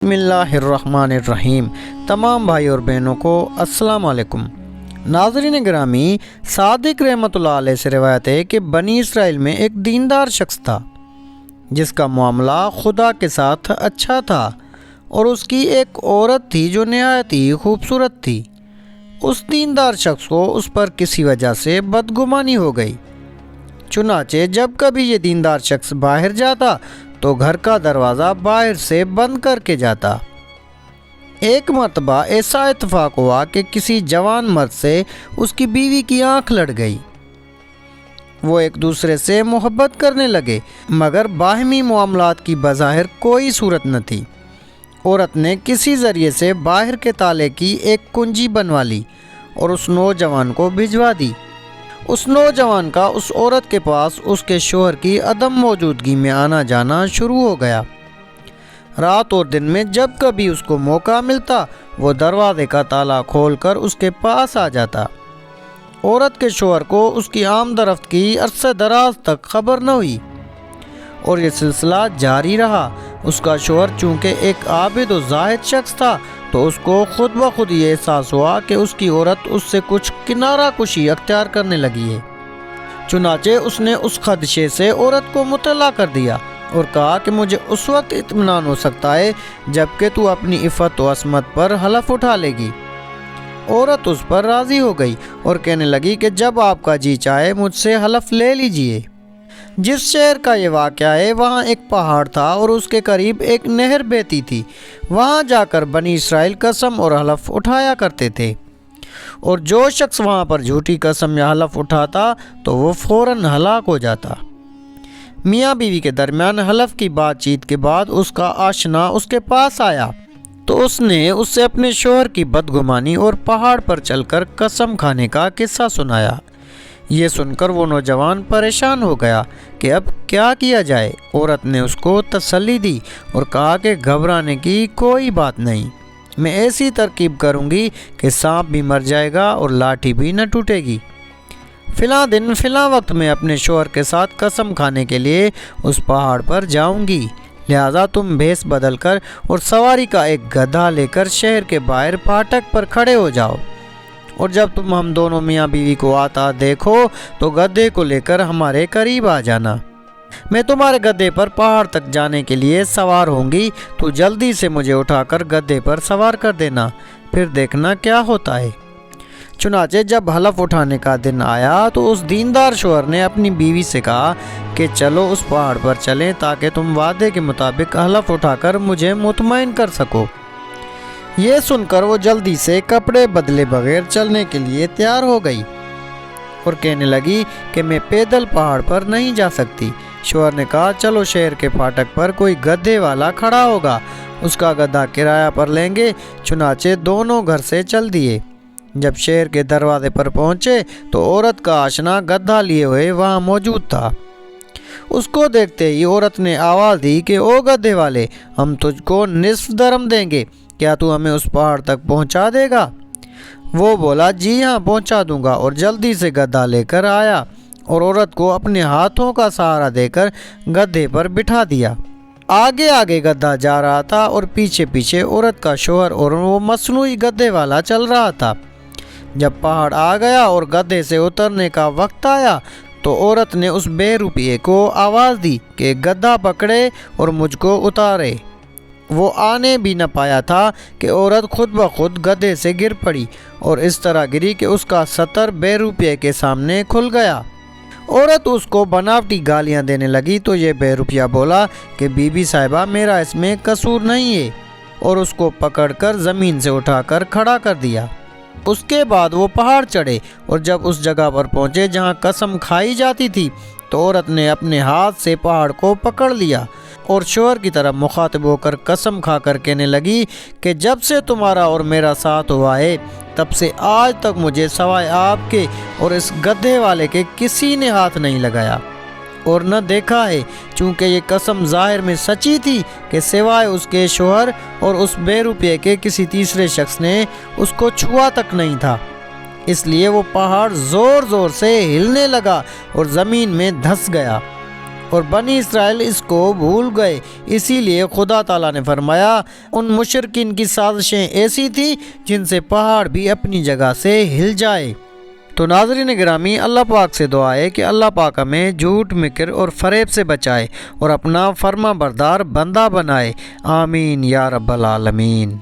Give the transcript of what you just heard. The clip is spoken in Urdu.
بسم اللہ الرحمن الرحیم۔ تمام بھائی اور بہنوں کو السلام علیکم۔ ناظرین گرامی، صادق رحمۃ اللہ علیہ سے روایت ہے کہ بنی اسرائیل میں ایک دیندار شخص تھا جس کا معاملہ خدا کے ساتھ اچھا تھا، اور اس کی ایک عورت تھی جو نہایت ہی خوبصورت تھی۔ اس دیندار شخص کو اس پر کسی وجہ سے بدگمانی ہو گئی، چنانچہ جب کبھی یہ دیندار شخص باہر جاتا تو گھر کا دروازہ باہر سے بند کر کے جاتا۔ ایک مرتبہ ایسا اتفاق ہوا کہ کسی جوان مرد سے اس کی بیوی کی آنکھ لڑ گئی۔ وہ ایک دوسرے سے محبت کرنے لگے، مگر باہمی معاملات کی بظاہر کوئی صورت نہ تھی۔ عورت نے کسی ذریعے سے باہر کے تالے کی ایک کنجی بنوا لی اور اس نوجوان کو بھجوا دی۔ اس نوجوان کا اس عورت کے پاس اس کے شوہر کی عدم موجودگی میں آنا جانا شروع ہو گیا۔ رات اور دن میں جب کبھی اس کو موقع ملتا وہ دروازے کا تالا کھول کر اس کے پاس آ جاتا۔ عورت کے شوہر کو اس کی آمد رفت کی عرصہ دراز تک خبر نہ ہوئی، اور یہ سلسلہ جاری رہا۔ اس کا شوہر چونکہ ایک عابد و زاہد شخص تھا تو اس کو خود بخود یہ احساس ہوا کہ اس کی عورت اس سے کچھ کنارہ کشی اختیار کرنے لگی ہے۔ چنانچہ اس نے اس خدشے سے عورت کو مطلع کر دیا اور کہا کہ مجھے اس وقت اطمینان ہو سکتا ہے جب کہ تو اپنی عفت و عصمت پر حلف اٹھا لے گی۔ عورت اس پر راضی ہو گئی اور کہنے لگی کہ جب آپ کا جی چاہے مجھ سے حلف لے لیجئے۔ جس شہر کا یہ واقعہ ہے وہاں ایک پہاڑ تھا اور اس کے قریب ایک نہر بہتی تھی۔ وہاں جا کر بنی اسرائیل قسم اور حلف اٹھایا کرتے تھے، اور جو شخص وہاں پر جھوٹی قسم یا حلف اٹھاتا تو وہ فوراً ہلاک ہو جاتا۔ میاں بیوی کے درمیان حلف کی بات چیت کے بعد اس کا آشنا اس کے پاس آیا تو اس نے اس سے اپنے شوہر کی بدگمانی اور پہاڑ پر چل کر قسم کھانے کا قصہ سنایا۔ یہ سن کر وہ نوجوان پریشان ہو گیا کہ اب کیا کیا جائے۔ عورت نے اس کو تسلی دی اور کہا کہ گھبرانے کی کوئی بات نہیں، میں ایسی ترکیب کروں گی کہ سانپ بھی مر جائے گا اور لاٹھی بھی نہ ٹوٹے گی۔ فلاں دن فلاں وقت میں اپنے شوہر کے ساتھ قسم کھانے کے لیے اس پہاڑ پر جاؤں گی، لہذا تم بھیس بدل کر اور سواری کا ایک گدھا لے کر شہر کے باہر پھاٹک پر کھڑے ہو جاؤ، اور جب تم ہم دونوں میاں بیوی کو آتا دیکھو تو گدھے کو لے کر ہمارے قریب آ جانا۔ میں تمہارے گدھے پر پہاڑ تک جانے کے لیے سوار ہوں گی، تو جلدی سے مجھے اٹھا کر گدھے پر سوار کر دینا، پھر دیکھنا کیا ہوتا ہے۔ چنانچہ جب حلف اٹھانے کا دن آیا تو اس دیندار شوہر نے اپنی بیوی سے کہا کہ چلو اس پہاڑ پر چلیں تاکہ تم وعدے کے مطابق حلف اٹھا کر مجھے مطمئن کر سکو۔ یہ سن کر وہ جلدی سے کپڑے بدلے بغیر چلنے کے لیے تیار ہو گئی اور کہنے لگی کہ میں پیدل پہاڑ پر نہیں جا سکتی۔ شوہر نے کہا چلو شہر کے پھاٹک پر کوئی گدھے والا کھڑا ہوگا، اس کا گدھا کرایہ پر لیں گے۔ چنانچہ دونوں گھر سے چل دیے۔ جب شہر کے دروازے پر پہنچے تو عورت کا آشنا گدھا لیے ہوئے وہاں موجود تھا۔ اس کو دیکھتے ہی عورت نے آواز دی کہ او گدھے والے، ہم تجھ کو نصف درم دیں گے، کیا تو ہمیں اس پہاڑ تک پہنچا دے گا؟ وہ بولا جی ہاں پہنچا دوں گا، اور جلدی سے گدھا لے کر آیا اور عورت کو اپنے ہاتھوں کا سہارا دے کر گدھے پر بٹھا دیا۔ آگے آگے گدھا جا رہا تھا اور پیچھے پیچھے عورت کا شوہر اور وہ مصنوعی گدھے والا چل رہا تھا۔ جب پہاڑ آ گیا اور گدھے سے اترنے کا وقت آیا تو عورت نے اس بے روپیے کو آواز دی کہ گدھا پکڑے اور مجھ کو اتارے۔ وہ آنے بھی نہ پایا تھا کہ عورت خود بخود گدھے سے گر پڑی اور اس طرح گری کہ اس کا سطر بے روپیے کے سامنے کھل گیا۔ عورت اس کو بناوٹی گالیاں دینے لگی تو یہ بے روپیہ بولا کہ بی بی صاحبہ میرا اس میں قصور نہیں ہے، اور اس کو پکڑ کر زمین سے اٹھا کر کھڑا کر دیا۔ اس کے بعد وہ پہاڑ چڑھے اور جب اس جگہ پر پہنچے جہاں قسم کھائی جاتی تھی تو عورت نے اپنے ہاتھ سے پہاڑ کو پکڑ لیا اور شوہر کی طرف مخاطب ہو کر قسم کھا کر کہنے لگی کہ جب سے تمہارا اور میرا ساتھ ہوا ہے تب سے آج تک مجھے سوائے آپ کے اور اس گدھے والے کے کسی نے ہاتھ نہیں لگایا اور نہ دیکھا ہے، چونکہ یہ قسم ظاہر میں سچی تھی کہ سوائے اس کے شوہر اور اس بے روپیے کے کسی تیسرے شخص نے اس کو چھوا تک نہیں تھا۔ اس لیے وہ پہاڑ زور زور سے ہلنے لگا اور زمین میں دھس گیا۔ اور بنی اسرائیل اس کو بھول گئے، اسی لیے خدا تعالیٰ نے فرمایا ان مشرکین کی سازشیں ایسی تھیں جن سے پہاڑ بھی اپنی جگہ سے ہل جائے۔ تو ناظرین گرامی، اللہ پاک سے دعا ہے کہ اللہ پاک ہمیں جھوٹ، مکر اور فریب سے بچائے اور اپنا فرما بردار بندہ بنائے۔ آمین یا رب العالمین۔